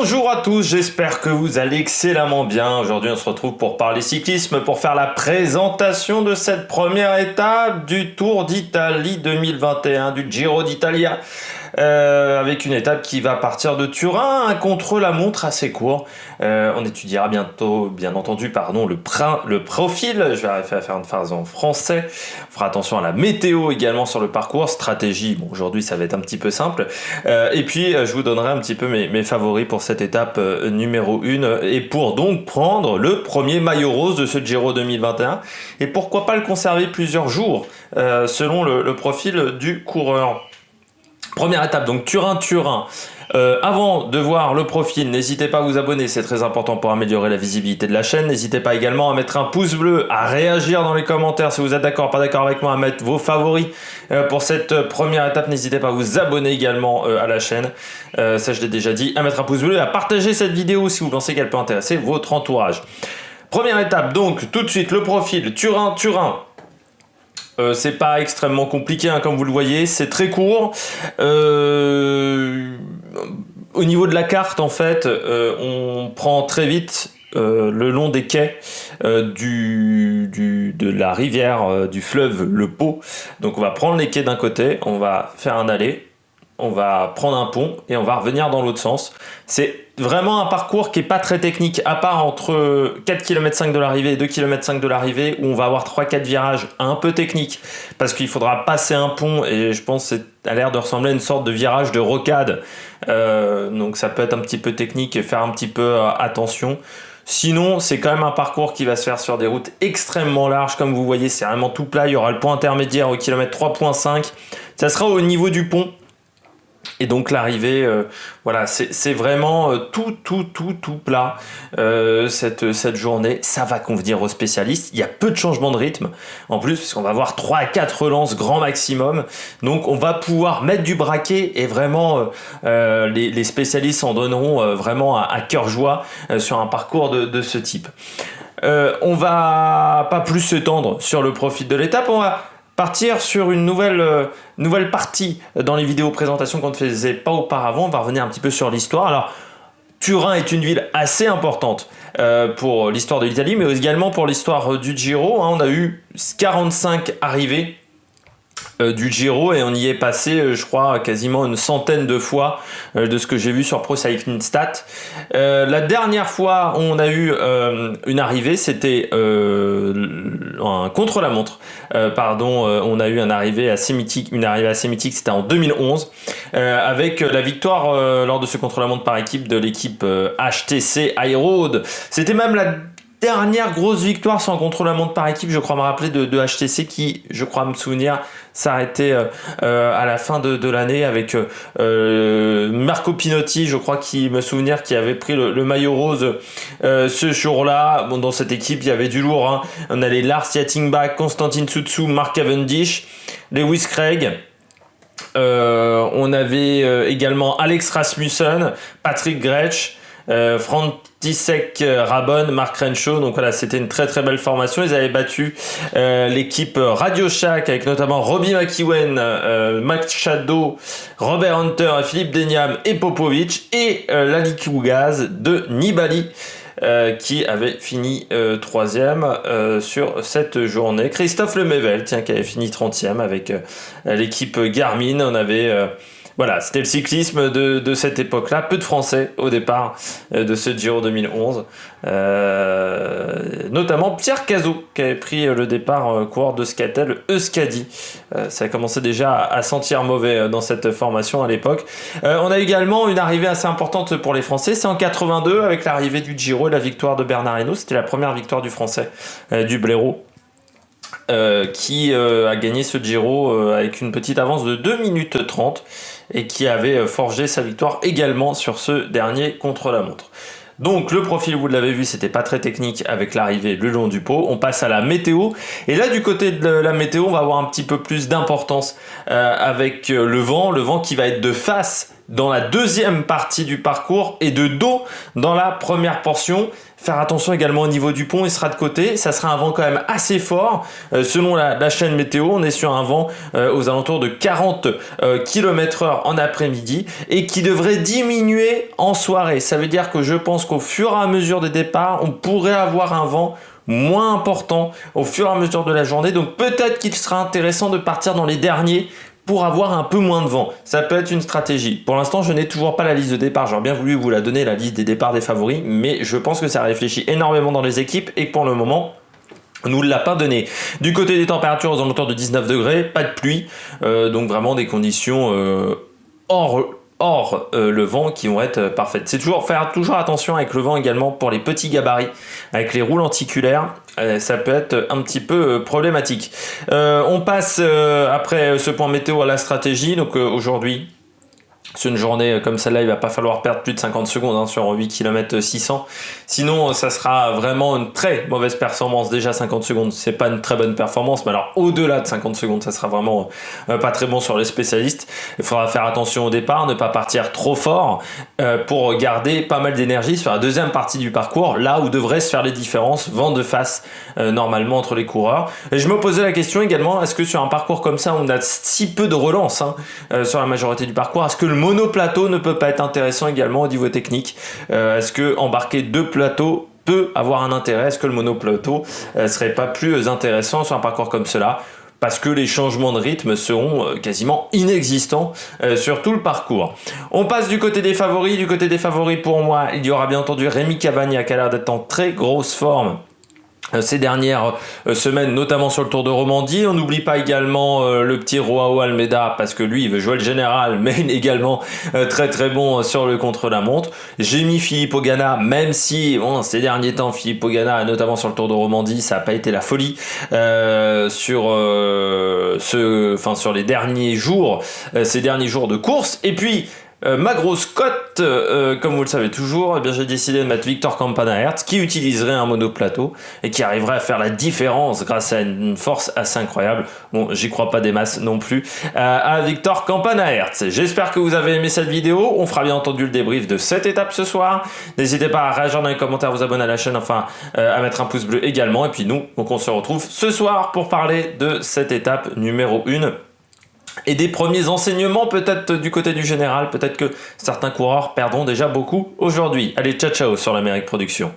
Bonjour à tous, j'espère que vous allez excellemment bien. Aujourd'hui on se retrouve pour parler cyclisme, pour faire la présentation de cette première étape du Tour d'Italie 2021, du Giro d'Italia. Avec une étape qui va partir de Turin, un contre-la-montre assez court. On étudiera bientôt, bien entendu, le profil. Je vais faire une phrase en français. On fera attention à la météo également sur le parcours. Stratégie, bon, aujourd'hui ça va être un petit peu simple. Et puis je vous donnerai un petit peu mes favoris pour cette étape numéro 1 et pour donc prendre le premier maillot rose de ce Giro 2021. Et pourquoi pas le conserver plusieurs jours selon le profil du coureur. Première étape, donc Turin. Avant de voir le profil, n'hésitez pas à vous abonner, c'est très important pour améliorer la visibilité de la chaîne. N'hésitez pas également à mettre un pouce bleu, à réagir dans les commentaires si vous êtes d'accord, pas d'accord avec moi, à mettre vos favoris pour cette première étape. N'hésitez pas à vous abonner également à la chaîne, ça je l'ai déjà dit, à mettre un pouce bleu et à partager cette vidéo si vous pensez qu'elle peut intéresser votre entourage. Première étape, donc tout de suite le profil Turin. C'est pas extrêmement compliqué hein, comme vous le voyez, c'est très court. Au niveau de la carte en fait, on prend très vite le long des quais de la rivière du fleuve le Pô. Donc on va prendre les quais d'un côté, on va faire un aller, on va prendre un pont et on va revenir dans l'autre sens. C'est vraiment un parcours qui est pas très technique, à part entre 4,5 km de l'arrivée et 2,5 km de l'arrivée où on va avoir 3-4 virages un peu techniques parce qu'il faudra passer un pont et je pense que ça a l'air de ressembler à une sorte de virage de rocade. Donc ça peut être un petit peu technique et faire un petit peu attention. Sinon, c'est quand même un parcours qui va se faire sur des routes extrêmement larges. Comme vous voyez, c'est vraiment tout plat. Il y aura le pont intermédiaire au kilomètre 3,5. Ça sera au niveau du pont. Et donc l'arrivée, voilà, c'est vraiment tout plat cette journée. Ça va convenir aux spécialistes. Il y a peu de changements de rythme en plus, parce qu'on va avoir 3 à 4 relances grand maximum. Donc on va pouvoir mettre du braquet et vraiment les spécialistes en donneront vraiment à cœur joie sur un parcours de ce type. On va pas plus s'étendre sur le profil de l'étape. On va partir sur une nouvelle partie dans les vidéos présentations qu'on ne faisait pas auparavant. On va revenir un petit peu sur l'histoire. Alors, Turin est une ville assez importante pour l'histoire de l'Italie, mais également pour l'histoire du Giro. On a eu 45 arrivées du Giro et on y est passé je crois quasiment une centaine de fois de ce que j'ai vu sur Pro Cycling Stats. La dernière fois où on a eu une arrivée, c'était un contre-la-montre on a eu une arrivée assez mythique, c'était en 2011 avec la victoire lors de ce contre-la-montre par équipe de l'équipe HTC High Road. C'était même la dernière grosse victoire sans contre-la-montre par équipe, je crois me rappeler de HTC qui, je crois me souvenir, s'arrêtait à la fin de l'année avec Marco Pinotti, je crois qui avait pris le maillot rose ce jour-là. Bon, dans cette équipe, il y avait du lourd. Hein. On avait Lars Yachtingbach, Konstantin Soutsou, Mark Cavendish, Lewis Craig. On avait également Alex Rasmussen, Patrick Grech, František Rabon, Mark Renshaw. Donc voilà, c'était une très très belle formation. Ils avaient battu l'équipe Radio Shack avec notamment Robbie McEwen, Max Shadow, Robert Hunter, Philippe Deniam et Popovic, et Lali Kougaz de Nibali qui avait fini 3e sur cette journée. Christophe Lemaivel, qui avait fini 30e avec l'équipe Garmin. On avait voilà, c'était le cyclisme de cette époque-là. Peu de Français au départ de ce Giro 2011. Notamment Pierre Cazot qui avait pris le départ coureur de Scatel, Euskadi. Ça a commencé déjà à sentir mauvais dans cette formation à l'époque. On a également une arrivée assez importante pour les Français. C'est en 82 avec l'arrivée du Giro et la victoire de Bernard Hinault. C'était la première victoire du Français du blaireau. Qui a gagné ce Giro avec une petite avance de 2 minutes 30 et qui avait forgé sa victoire également sur ce dernier contre-la-montre. Donc le profil, vous l'avez vu, c'était pas très technique avec l'arrivée le long du Pô. On passe à la météo et là du côté de la météo on va avoir un petit peu plus d'importance avec le vent qui va être de face dans la deuxième partie du parcours et de dos dans la première portion. Faire attention également au niveau du pont, il sera de côté. Ça sera un vent quand même assez fort. Selon la chaîne météo, on est sur un vent aux alentours de 40 km/h en après-midi et qui devrait diminuer en soirée. Ça veut dire que je pense qu'au fur et à mesure des départs, on pourrait avoir un vent moins important au fur et à mesure de la journée. Donc peut-être qu'il sera intéressant de partir dans les derniers pour avoir un peu moins de vent. Ça peut être une stratégie. Pour l'instant, je n'ai toujours pas la liste de départ. J'aurais bien voulu vous la donner, la liste des départs des favoris, mais je pense que ça réfléchit énormément dans les équipes et que pour le moment, on nous l'a pas donné. Du côté des températures, aux alentours de 19 degrés, pas de pluie, donc vraiment des conditions hors le vent qui vont être parfaites. C'est faire toujours attention avec le vent également pour les petits gabarits, avec les roues lenticulaires. Ça peut être un petit peu problématique. On passe après ce point météo à la stratégie. Donc aujourd'hui, sur une journée comme celle-là, il va pas falloir perdre plus de 50 secondes sur 8 km 600. Sinon, ça sera vraiment une très mauvaise performance. Déjà 50 secondes, c'est pas une très bonne performance, mais alors au-delà de 50 secondes, ça sera vraiment pas très bon sur les spécialistes. Il faudra faire attention au départ, ne pas partir trop fort pour garder pas mal d'énergie sur la deuxième partie du parcours, là où devraient se faire les différences, vent de face normalement entre les coureurs. Et je me posais la question également, est-ce que sur un parcours comme ça, on a si peu de relance sur la majorité du parcours, est-ce que le monoplateau ne peut pas être intéressant également au niveau technique? Est-ce que embarquer deux plateaux peut avoir un intérêt? Est-ce que le monoplateau serait pas plus intéressant sur un parcours comme cela? Parce que les changements de rythme seront quasiment inexistants sur tout le parcours. On passe du côté des favoris. Du côté des favoris, pour moi, il y aura bien entendu Rémi Cavagna qui a l'air d'être en très grosse forme ces dernières semaines, notamment sur le Tour de Romandie. On n'oublie pas également le petit Joao Almeida, parce que lui il veut jouer le général, mais il est également très très bon sur le contre-la-montre. J'ai mis Filippo Ganna, même si ces derniers temps Filippo Ganna, notamment sur le Tour de Romandie, ça n'a pas été la folie sur les derniers jours, ces derniers jours de course. Et puis ma grosse cote, comme vous le savez toujours, j'ai décidé de mettre Victor Campenaerts, qui utiliserait un monoplateau et qui arriverait à faire la différence grâce à une force assez incroyable. Bon, j'y crois pas des masses non plus à Victor Campenaerts. J'espère que vous avez aimé cette vidéo. On fera bien entendu le débrief de cette étape ce soir. N'hésitez pas à réagir dans les commentaires, vous abonner à la chaîne, enfin à mettre un pouce bleu également. Et puis nous, donc on se retrouve ce soir pour parler de cette étape numéro 1. Et des premiers enseignements peut-être du côté du général, peut-être que certains coureurs perdront déjà beaucoup aujourd'hui. Allez, ciao ciao sur l'Amérique Production.